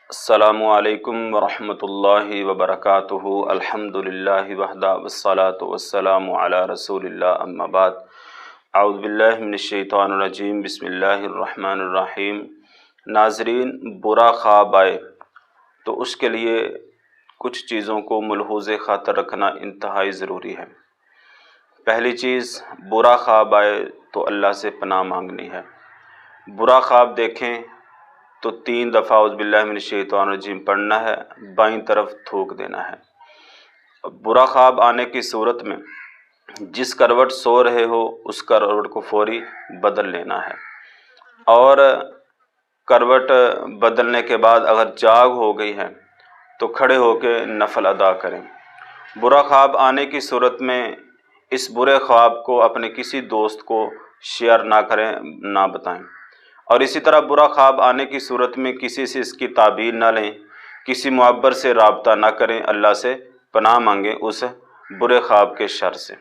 السلام علیکم ورحمۃ اللہ وبرکاتہ۔ الحمدللہ وحدہ والصلاۃ والسلام علی رسول اللہ، اما بعد۔ اعوذ باللہ من الشیطان الرجیم، بسم اللہ الرحمن الرحیم۔ ناظرین، برا خواب آئے تو اس کے لیے کچھ چیزوں کو ملحوظ خاطر رکھنا انتہائی ضروری ہے۔ پہلی چیز، برا خواب آئے تو اللہ سے پناہ مانگنی ہے۔ برا خواب دیکھیں تو 3 دفعہ اعوذ باللہ من الشیطان الرجیم پڑھنا ہے، بائیں طرف تھوک دینا ہے۔ برا خواب آنے کی صورت میں جس کروٹ سو رہے ہو اس کروٹ کو فوری بدل لینا ہے، اور کروٹ بدلنے کے بعد اگر جاگ ہو گئی ہے تو کھڑے ہو کے نفل ادا کریں۔ برا خواب آنے کی صورت میں اس برے خواب کو اپنے کسی دوست کو شیئر نہ کریں، نہ بتائیں، اور اسی طرح برا خواب آنے کی صورت میں کسی سے اس کی تعبیر نہ لیں، کسی معبر سے رابطہ نہ کریں، اللہ سے پناہ مانگیں اس برے خواب کے شر سے۔